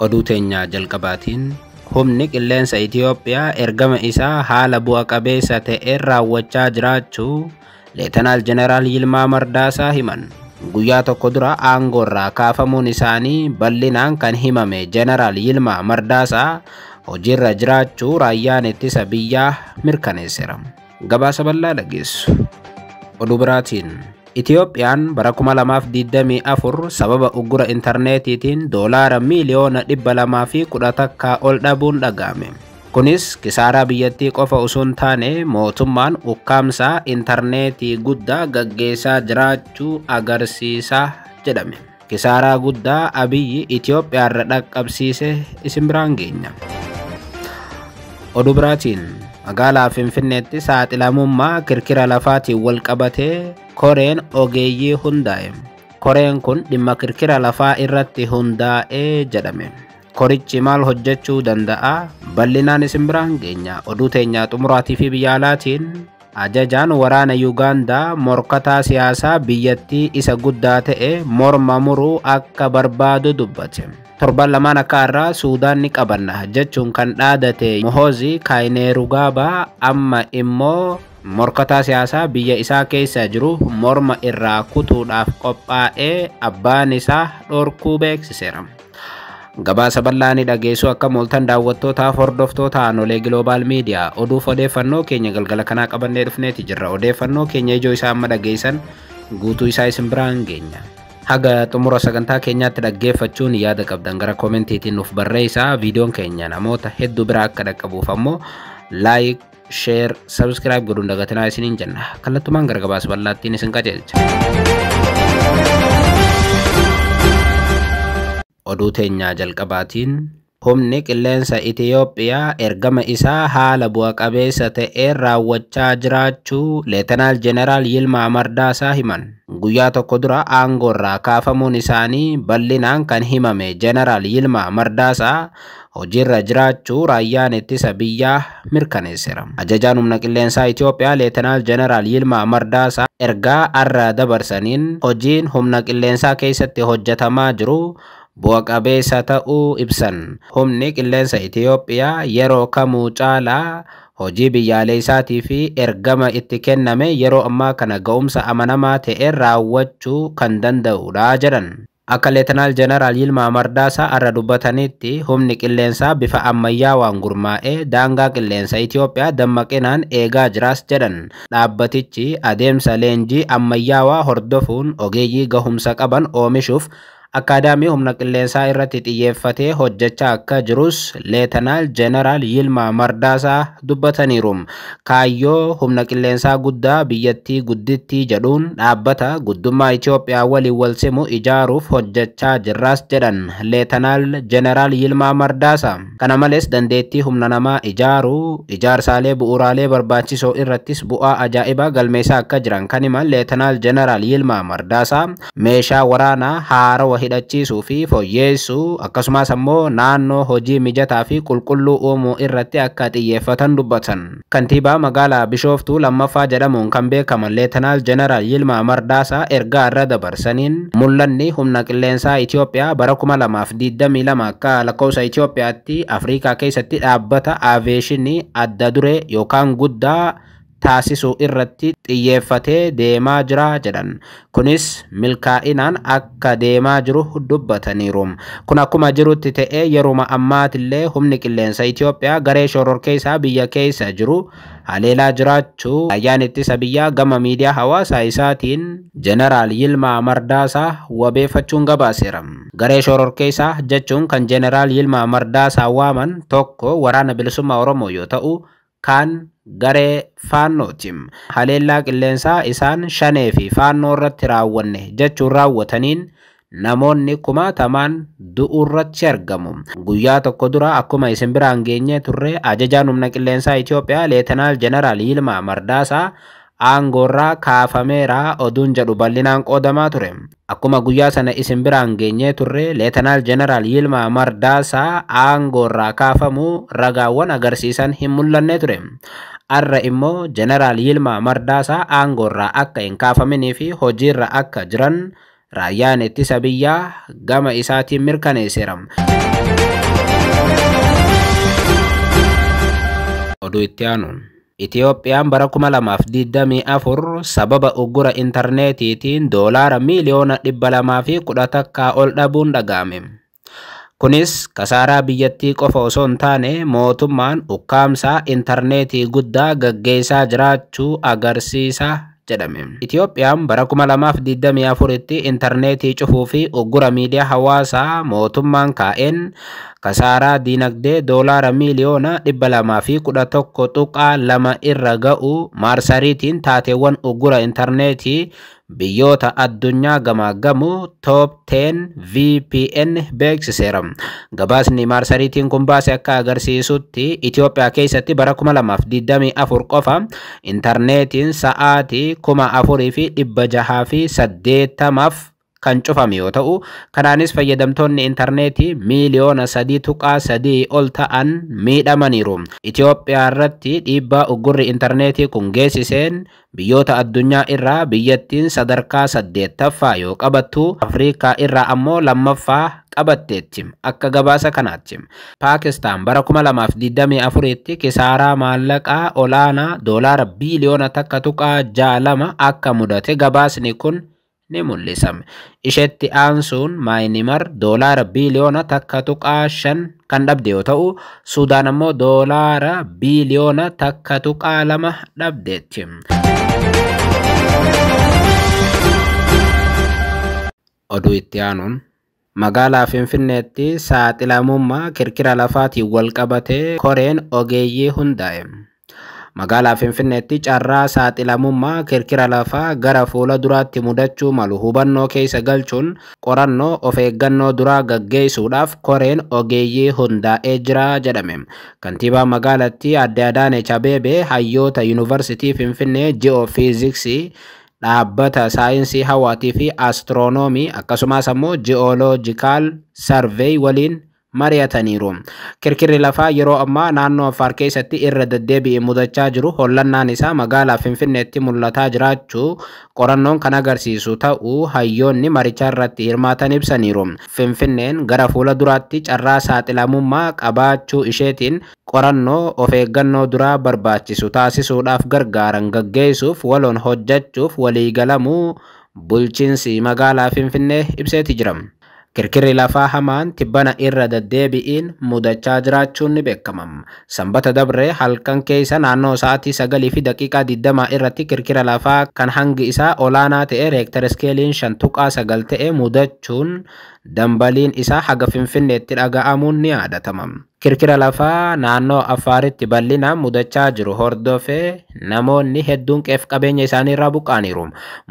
oduu teenya jalqabaatiin humni qilleensa Itoophiyaa ergama isaa haala bu'a qabeessa ta'een raawwachaa jiraachuu Leetanaal Jeneraal Yilmaa Mardaasaa himan. Guyyaa tokko dura aangoorraa kaafamuun isaanii bal'inaan kan himame Jeneraal Yilmaa Mardaasaa hojiirra jiraachuu raayyaan ittisa biyyaa mirkaneesseera. Gabaasa bal'aa dhageessu. Oduu biraatiin Itoophiyaan bara 2024 sababa uggura intarneetiitiin doolaara miliyoona 210 takka ol dhabuun dhaga'ame. Kunis kisaaraa biyyattii qofa osoo hin taane mootummaan ukkaamsaa intarneetii guddaa gaggeessaa jiraachuu agarsiisa jedhame. Kisaaraa guddaa Abiyyi Itoophiyaarra dhaqqabsiise isin biraan geenya. Oduu biraatiin magaalaa Finfinneetti saaxilamummaa kirkira lafaatiin wal qabatee koreen ogeeyyii hundaa'e. Koreen kun dhimma kirkira lafaa irratti hundaa'ee jedhame. Korichi maal hojjechuu danda'a? Bal'inaan isin biraan geenya. Oduu teenya xumuraatii fi biyya alaatiin ajajaan waraana Yuugaandaa morkataa siyaasaa biyyattii isa guddaa ta'e morma muruu akka barbaadu dubbate. Torban lamaan akka irraa Suudaan ni qabanna jechuun kan dhaadate Mohozi Kainerugaba amma immoo morkataa siyaasaa biyya isaa keessa jiru morma irraa kutuudhaaf qophaa'ee abbaan isaa dhorkuu beeksiseera. Gabaasa bal'aa ni dhageessu akka mooltan daawwattootaaf hordoftoota aanolee Global Media oduuf odeeffannoo keenya galgala kanaa qabannee dhufneeti jirra. Odeeffannoo keenya ijoo isaa amma dhageessan guutuu isaa isin biraan geenya. Haga xumura sagantaa keenyaatti dhaggeeffachuun yaada qabdan gara koomentiitiin nuuf barreessaa. Viidiyoon keenya namoota hedduu bira akka dhaqqabuuf ammoo like, share, subscribe godhuun dagatinaa isiniin jenna. Kallattumaan gara gabaasa bal'aattiin isin qajeelcha. Oduu teenya jalqabaatiin humni qilleensa Itoophiyaa ergama isaa haala bu'a qabeessa ta'een raawwachaa jiraachuu Leetanaal Jeneraal Yilmaa Mardaasaa himan. Guyyaa tokko dura aangoorraa kaafamuun isaanii bal'inaan kan himame Jeneraal Yilmaa Mardaasaa hojiirra jiraachuu raayyaan ittisa biyyaa mirkaneesseera. Ajajaan humna qilleensaa Itoophiyaa Leetanaal Jeneraal Yilmaa Mardaasaa ergaa arra dabarsaniin hojiin humna qilleensaa keessatti hojjetamaa jiru bu'a qabeessa ta'uu ibsan. Humni qilleensa Itoophiyaa yeroo kamuu caalaa hojii biyyaalessaatii fi ergama itti kenname yeroo ammaa kana ga'umsa amanamaa ta'een raawwachuu kan danda'udha jedhan. Akka Leetanaal Jeneraal Yilmaa Mardaasaa arra dubbatanitti humni qilleensaa bifa ammayyaawaan gurmaa'ee daangaa qilleensa Itoophiyaa dammaqinaan eegaa jiraas jedhan. Dhaabbatichi adeemsa leenjii ammayyaawaa hordofuun ogeeyyii gahumsa qaban oomishuuf Akaadaamii humna qilleensaa irratti xiyyeeffatee hojjechaa akka jirus Leetanaal Jeneraal Yilmaa Mardaasaa dubbataniiru. Kaayyoo humna qilleensaa guddaa biyyattii guddittii jedhuun dhaabbata guddummaa Itoophiyaa waliin wal simu ijaaruuf hojjechaa jirraas jedhan Leetanaal Jeneraal Yilmaa Mardaasaa. Kana malees dandeettii humna namaa ijaaruu, ijaarsaalee bu'uuraalee barbaachisoo irrattis bu'aa ajaa'ibaa galmeessaa akka jiran kan himan Leetanaal Jeneraal Yilmaa Mardaasaa meeshaa waraanaa haarawa hidhachiisuu fi fooyyeessuu akkasumas ammoo naannoo hojii mijataa fi qulqulluu uumuu irratti akka xiyyeeffatan dubbatan. Kantiibaa magaalaa Bishooftuu lammaffaa jedhamuun kan beekaman Leetanaal Jeneraal Yilmaa Mardaasaa ergaa irra dabarsaniin mul'anni humna qilleensaa Itoophiyaa bara 2022 akka lakkoofsa Itoophiyaatti Afrikaa keessatti dhaabbata aaviyeeshinii adda duree yookaan guddaa taasisuu irratti xiyyeeffatee deemaa jira jedhan. Kunis milkaa'inaan akka deemaa jiru dubbataniiru. Kun akkuma jirutti ta'ee yeruma ammaatillee humni qilleensa Itoophiyaa garee shororkeessaa biyya keessa jiru haleelaa jiraachuu raayyaan ittisa biyyaa gama miidiyaa hawaasaa isaatiin Jeneraal Yilmaa Mardaasaa wabeeffachuun gabaaseera. Garee shororkeessaa jechuun kan Jeneraal Yilmaa Mardaasaa waaman tokko waraana bilisummaa Oromoo yoo ta'u kan garee faannooti. Haleellaa qilleensaa isaan shanee fi faannoo irratti raawwanne jechuun raawwataniin namoonni kumaatamaan du'uu irratti argamu. Guyyaa tokko dura akkuma isin biraan geenye turre ajajaan humna qilleensaa Itoophiyaa Leetanaal Jeneraal Yilmaa Mardaasaa aangoorraa kaafameera oduun jedhu bal'inaan qoodamaa ture. Akkuma guyyaa sana isin biraan geenye turre Leetanaal Jeneraal Yilmaa Mardaasaa aangoorraa kaafamuu ragaawwan agarsiisan hin mul'anne ture. Arra immoo Jeneraal Yilmaa Mardaasaa aangoorraa akka hin kaafaminii fi hojiirra akka jiran raayyaan ittisa biyyaa gama isaatiin mirkaneesseera. Oduu itti aanuun Itiyoophiyaan bara 2024 sababa uggura intarneetiitiin doolaara miiliyoona 210 ol dhabuun dhaga'ame. Kunis kasaaraa biyyattii qofa osoo hin taane mootummaan ukkaamsaa intarneetii guddaa gaggeessaa jiraachuu agarsiisa jedhame. Itiyoophiyaan bara 2024tti intarneetii cufuu fi uggura miidiyaa hawaasaa mootummaan kaa'een kasaaraa diinagdee doolaara miiliyoona 211.2 irra ga'u maarsariitiin taateewwan uggura intarneetii biyyoota addunyaa gamaaggamu Top 10 VPN beeksiseera. Gabaasni maarsariitiin kun baase akka agarsiisutti Itiyoophiyaa keessatti bara 2024 qofa intarneetiin sa'aatii 4,680 kan cufame yoo ta'u, kanaanis fayyadamtoonni intarneetii miiliyoona 3.3 ol ta'an miidhamaniiru. Itiyoophiyaa irratti dhiibbaa uggurri intarneetii kun geessiseen biyyoota addunyaa irraa biyyattiin sadarkaa 8ffaa yoo qabattu, Afrikaa irraa ammoo 2ffaa qabatteetti. Akka gabaasa kanaatti Paakistaan bara 2024tti kisaaraa maallaqaa olaanaa doolaara biiliyoona 1.6 akka mudate gabaasni kun ni mul'isame. Isheetti aansuun Maayinimar doolaara biiliyoona 1.5 kan dhabde yoo ta'u, Suudaan ammoo doolaara biiliyoona 1.2 dhabdeetti. Oduu itti aanuun magaalaa Finfinneetti saaxilamummaa kirkira lafaatiin wal qabatee koreen ogeeyyii hundaa'e. Magaalaa Finfinneetti carraa saaxilamummaa kirkira lafaa gara fuula duraatti mudachuu malu hubannoo keessa galchuun qorannoo of eeggannoo duraa gaggeessuudhaaf koreen ogeeyyii hundaa'ee jira jedhame. Kantiibaa magaalattii Aadde Adaanech Abeebee hayyoota Yuunivarsiitii Finfinnee Ji'oofiiziksii, dhaabbata saayinsii hawaatii fi astiroonoomii akkasumas ammoo ji'ooloojikaal sarveey waliin mari'ataniiru. Kirkirri lafaa yeroo ammaa naannoo Affaar keessatti irra deddeebi'ee mudachaa jiru hollannaan isaa magaalaa Finfinneetti mul'ataa jiraachuu qorannoon kan agarsiisu ta'uu hayyoonni marichaa irratti hirmaatan ibsaniiru. Finfinneen gara fuula duraatti carraa saaxilamummaa qabaachuu isheetiin qorannoo of eeggannoo duraa barbaachisu taasisuudhaaf gargaaran gaggeessuuf waloon hojjechuuf waliigalamuu bulchiinsi magaalaa Finfinnee ibseeti jira. Kirkirri lafaa hamaan tibbana irra deddeebi'iin mudachaa jiraachuun ni beekama. Sanbata dabre halkan keessa naannoo sa'aatii 9:20 irratti kirkira lafaa kan hangi isaa olaanaa ta'e reektar iskeeliin 5.9 ta'e mudachuun dambaliin isaa haga Finfinneetti dhaga'amuun ni yaadatama. Kirkira lafaa naannoo Affaaritti bal'inaan mudachaa jiru hordofee namoonni hedduun qe'ee qabeenya isaanii irraa buqqaaniiru.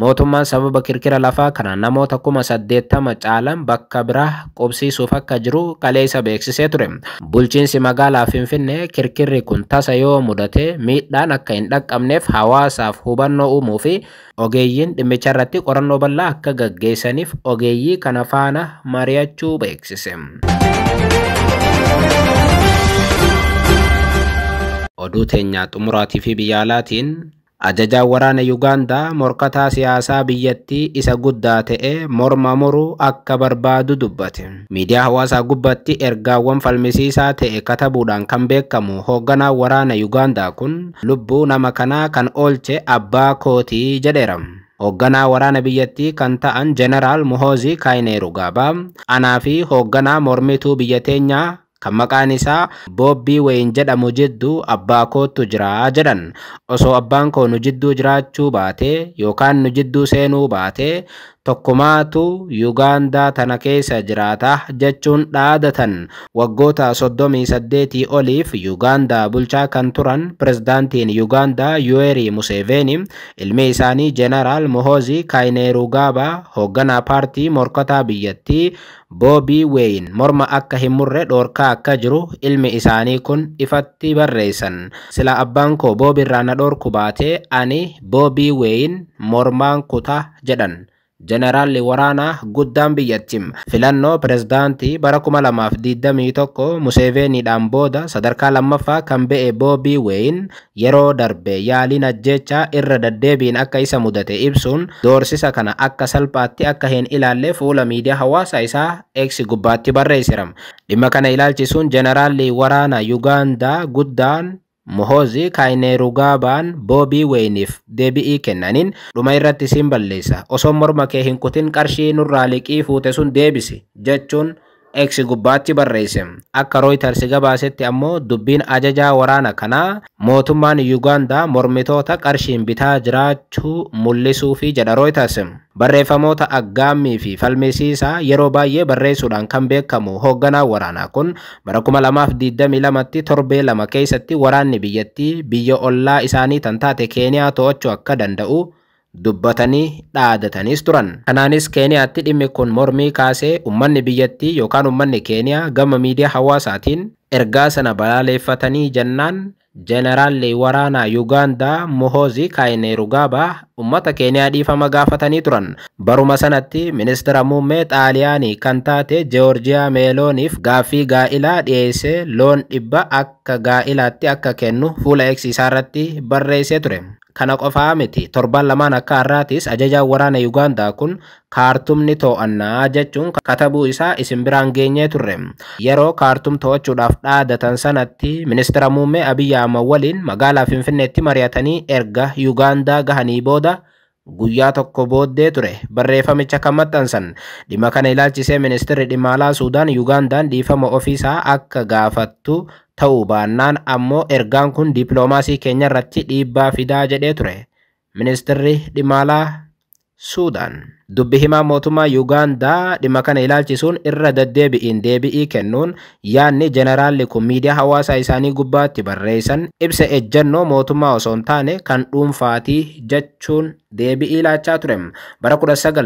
Mootummaan sababa kirkira lafaa kana namoota 80,000 caalan bakka biraa qubsiisuuf akka jiru kaleessa beeksisee ture. Bulchiinsi magaalaa Finfinnee kirkirri kun tasa yoo mudate miidhaan akka hin dhaqqabneef hawaasaaf hubannoo uumuu fi ogeeyyiin dhimmicha irratti qorannoo bal'aa akka gaggeessaniif ogeeyyii kana faana mari'achuu beeksise. Oduu teenyaa xumuraatii fi biyya alaatiin ajajaan waraana Yuugaandaa morkataa siyaasaa biyyattii isa guddaa ta'e morma muruu akka barbaadu dubbate. Miidiyaa hawaasaa gubbatti ergaawwan falmisiisaa ta'e katabuudhaan kan beekamu hoogganaan waraana Yuugaandaa kun lubbuu nama kanaa kan oolche abbaa kootii jedheera. Hoogganaa waraana biyyattii kan ta'an Jeneraal Muhoozi Kaayineerugaba anaa fi hoogganaa mormituu biyya teenyaa kan maqaan isaa Boobbii Wayin jedhamu jidduu abbaa kootu jira jedhan. Osoo abbaan koo nu jidduu jiraachuu baatee yookaan nu jidduu seenuu baatee tokkumaatu Yuugaandaa tana keessa jiraata jechuun dhaadatan. Waggoota 38 oliif Yuugaandaa bulchaa kan turan pirezidaantiin Yuugaandaa Yoweri Museveni ilmi isaanii Jeneraal Muhoozi Kaayineerugaba hoogganaa paartii morkataa biyyattii Boobbii Wayin morma akka hin murre dhoorkaa akka jiru ilmi isaanii kun ifatti barreessan. Sila abbaan koo Boobbii irraa na dhoorku baatee ani Boobbii Wayin mormaan kuta jedhan. Jeneraalli waraanaa guddaan biyyattii filannoo pirezidaantii bara 2021 Museveniidhaan booda sadarkaa lammaffaa kan ba'e Boobbii Wayin yeroo darbe yaaliin ajjechaa irra deddeebiin akka isa mudate ibsuun doorsisa kana akka salphaatti akka hin ilaalle fuula miidiyaa hawaasaa isaa X gubbaatti barreesseera. Dhimma kana ilaalchisuun jeneraalli waraanaa Yuugaandaa guddaan Muhoozi Kainerugabaan Boobii Wayiniif deebi'ii kennaniin dhuma irratti siin balleessa osoo morma kee hin kutin qarshii nurraa liqii fuute sun deebisi jechuun X gubbaatti barreesse. Akka Reuters gabaasetti ammoo dubbiin ajajaa waraana kanaa mootummaan Uganda mormitoota qarshiin bitaa jiraachuu mul'isuufi jedha Reuters. Barreeffamoota aggaammii fi falmisiisaa yeroo baay'ee barreessuudhaan kan beekamu hoogganaa waraanaa kun bara 2022tti torbee lama keessatti waraanni biyyattii biyya ollaa isaanii tan taate Keeniyaa to'achuu akka danda'u dubbatanii dhaadatanis turan. Kanaanis Keeniyaatti dhimmi kun mormii kaasee ummanni biyyattii yookaan ummanni Keeniyaa gama miidiyaa hawaasaatiin ergaa sana balaaleffatanii jennaan Jeneraalli waraanaa Uganda Muhoozi Kainerugaba ummata Keeniyaa dhiifama gaafatanii turan. Baruma sanatti ministeera muummee Xaaliyaanii kan taate Joorjiyaa Meelooniif gaaffii gaa'ilaa dhiyeessee loon 100 akka gaa'ilaatti akka kennu fuula X isaarratti barreessee ture. Kana qofaa miti torban lamaan akka har'aatis ajajaan waraana Uganda kun kaartumni to'annaa jechuun katabuu isaa isin biraan geenyee turre. Yeroo kaartum to'achuudhaaf dhaadatan sanatti ministeera muummee Abiy Ahmed waliin magaalaa Finfinneetti mari'atanii erga Uganda gahanii booda guyyaa tokko booddee ture barreeffamicha kan maxxansan. Dhimma kana ilaalchisee ministeerri dhimma alaa Suudaan Ugandaan dhiifama ofiisaa akka gaafattu ta'uu baannaan ammoo ergaan kun dippiloomaasii keenya irratti dhiibbaa fidaa jedhee ture. Ministeerri dhimma alaa Suudaan dubbi himaa mootummaa Uganda dhimma kana ilaalchisuun irra deddeebi'iin deebi'ii kennuun yaanni jeneraalli kun miidiyaa hawaasaa isaanii gubbaatti barreessan ibsa ejjennoo mootummaa osoo hin taane kan dhuunfaatii jechuun deebi'ii laachaa ture. Bara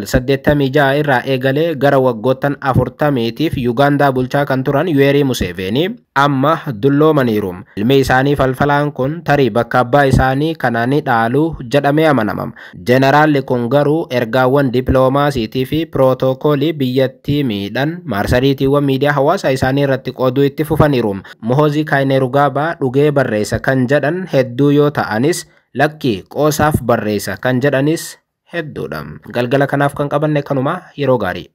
1986 irraa eegalee gara waggoottan 40tiif Uganda bulchaa kan turan Yoweri Museveni amma dulloomaniiru. Ilmi isaanii falfalaan kun tarii bakka abbaa isaanii kanaanii dhaaluu jedhamee amanama. Jeneraalli kun garuu ergaawwan dippiloomaasiitii fi pirootokoolii biyyattii miidhan marsariitiiwwan miidiyaa hawaasaa isaanii irratti qooduu itti fufaniiru. Muhoozi Kainerugaba dhugee barreessa kan jedhan hedduu yoo ta'anis lakki qoosaaf barreessa kan jedhanis hedduudha. Galgala kanaaf kan qabanne kanuma yeroo gaarii.